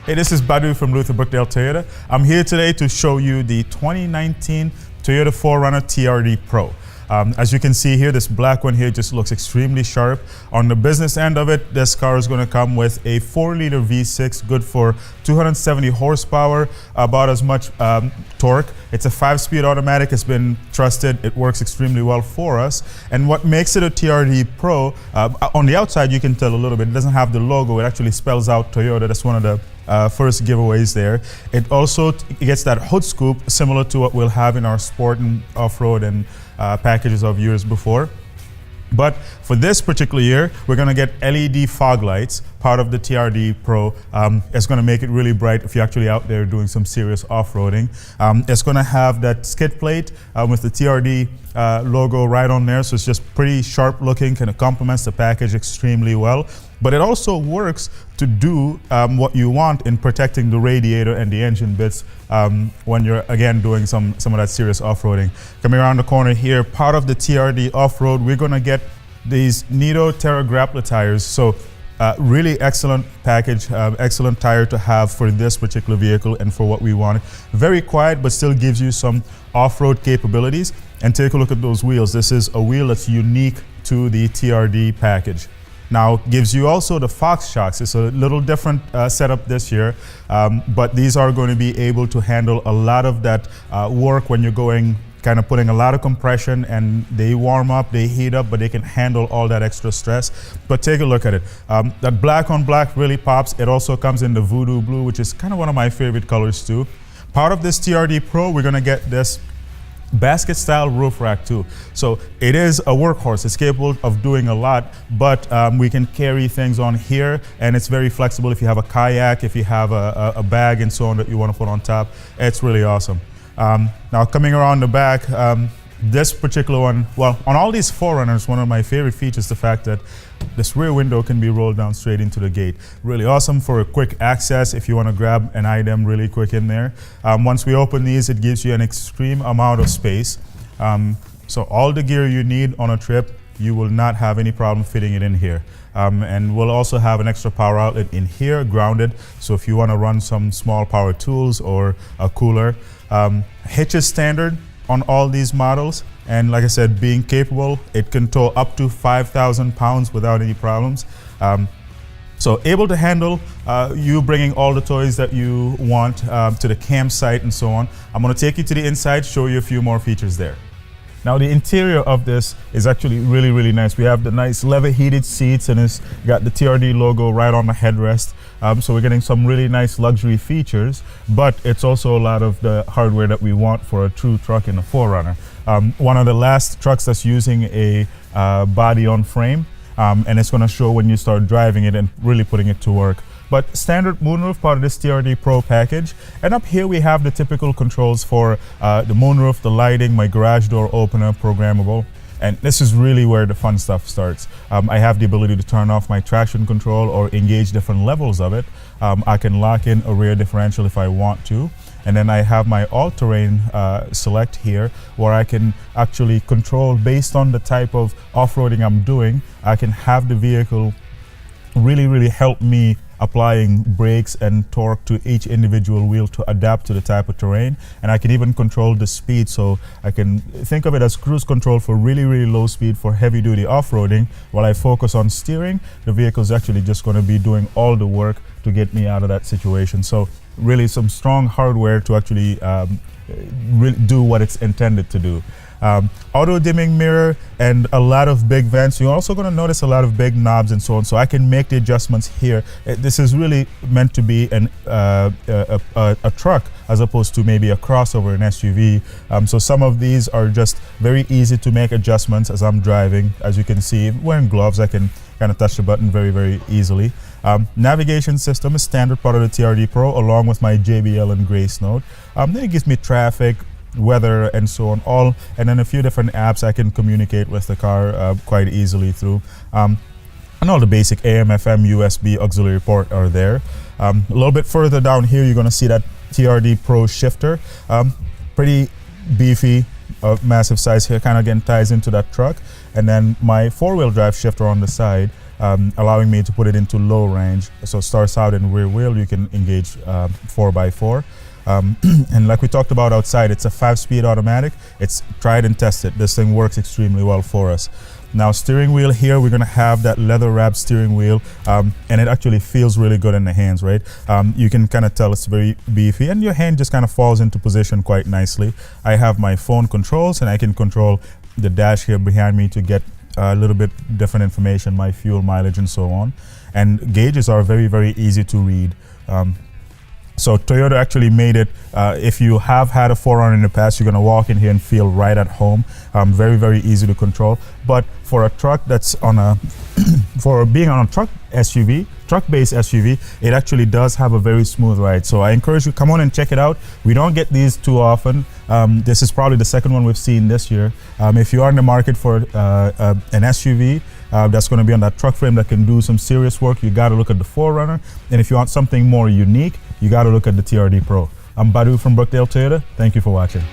Hey, this is Badu from Brookdale Toyota. I'm here today to show you the 2019 Toyota 4Runner TRD Pro. As you can see here, this black one here just looks extremely sharp. On the business end of it, this car is going to come with a 4-liter V6, good for 270 horsepower, about as much torque. It's a 5-speed automatic. It's been trusted. It works extremely well for us. And what makes it a TRD Pro, on the outside you can tell a little bit, it doesn't have the logo. It actually spells out Toyota. That's one of the first giveaways there. It also gets that hood scoop similar to what we'll have in our sport and off-road and packages of years before. But for this particular year, we're going to get LED fog lights, part of the TRD Pro. It's going to make it really bright if you're actually out there doing some serious off-roading. It's going to have that skid plate with the TRD logo right on there, so it's just pretty sharp looking, kind of complements the package extremely well. But it also works to do what you want in protecting the radiator and the engine bits when you're, again, doing some of that serious off-roading. Coming around the corner here, part of the TRD Off-Road, we're going to get these Nitto Terra Grappler tires. So really excellent package, excellent tire to have for this particular vehicle and for what we want. Very quiet, but still gives you some off-road capabilities. And take a look at those wheels. This is a wheel that's unique to the TRD package. Now, gives you also the Fox shocks. It's a little different setup this year, but these are going to be able to handle a lot of that work when you're going, kind of putting a lot of compression, and they warm up, they heat up, but they can handle all that extra stress. But take a look at it. That black on black really pops. It also comes in the Voodoo Blue, which is kind of one of my favorite colors too. Part of this TRD Pro, we're going to get this basket style roof rack too. So it is a workhorse. It's capable of doing a lot, but we can carry things on here, and it's very flexible if you have a kayak, if you have a bag and so on that you want to put on top. It's really awesome. Now coming around the back, this particular one, well, on all these 4Runners, one of my favorite features is the fact that this rear window can be rolled down straight into the gate. Really awesome for a quick access if you want to grab an item really quick in there. Once we open these, it gives you an extreme amount of space. So all the gear you need on a trip, you will not have any problem fitting it in here. And we'll also have an extra power outlet in here, grounded. So if you want to run some small power tools or a cooler. Hitch is standard on all these models, and like I said, being capable, it can tow up to 5,000 pounds without any problems. So able to handle you bringing all the toys that you want to the campsite and so on. I'm going to take you to the inside, show you a few more features there. Now the interior of this is actually really, really nice. We have the nice leather heated seats, and it's got the TRD logo right on the headrest. So we're getting some really nice luxury features, but it's also a lot of the hardware that we want for a true truck in a 4Runner. One of the last trucks that's using a body on frame, and it's going to show when you start driving it and really putting it to work. But standard moonroof, part of this TRD Pro package. And up here we have the typical controls for the moonroof, the lighting, my garage door opener, programmable. And this is really where the fun stuff starts. I have the ability to turn off my traction control or engage different levels of it. I can lock in a rear differential if I want to. And then I have my all-terrain select here, where I can actually control based on the type of off-roading I'm doing. I can have the vehicle really help me applying brakes and torque to each individual wheel to adapt to the type of terrain. And I can even control the speed, so I can think of it as cruise control for really low speed for heavy duty off-roading. While I focus on steering, the vehicle is actually just going to be doing all the work to get me out of that situation. So really some strong hardware to actually really do what it's intended to do. Auto dimming mirror and a lot of big vents. You're also going to notice a lot of big knobs and so on, so I can make the adjustments here. This is really meant to be a truck as opposed to maybe a crossover, an SUV. So some of these are just very easy to make adjustments as I'm driving. As you can see, wearing gloves, I can kind of touch the button very easily. Navigation system is standard part of the TRD Pro, along with my JBL and Grace Note. Then it gives me traffic, weather and so on, and then a few different apps I can communicate with the car quite easily through. And all the basic AM, FM, USB auxiliary port are there. A little bit further down here, you're going to see that TRD Pro Shifter. Pretty beefy, massive size here, kind of again ties into that truck. And then my 4-wheel drive shifter on the side. allowing me to put it into low range. So it starts out in rear wheel, you can engage 4x4. And like we talked about outside, it's a 5-speed automatic. It's tried and tested. This thing works extremely well for us. Now, steering wheel here, we're gonna have that leather wrap steering wheel, and it actually feels really good in the hands, right? You can kind of tell it's very beefy, and your hand just kind of falls into position quite nicely. I have my phone controls, and I can control the dash here behind me to get a little bit different information, my fuel mileage and so on. And gauges are very, very easy to read. So Toyota actually made it, if you have had a 4Runner in the past, you're gonna walk in here and feel right at home. Very, very easy to control. But for a truck that's on a, for being on a truck-based SUV, it actually does have a very smooth ride. So I encourage you, come on and check it out. We don't get these too often. This is probably the second one we've seen this year. If you are in the market for an SUV, that's going to be on that truck frame that can do some serious work, you got to look at the 4Runner. And if you want something more unique, you got to look at the TRD Pro. I'm Badu from Brookdale Toyota. Thank you for watching.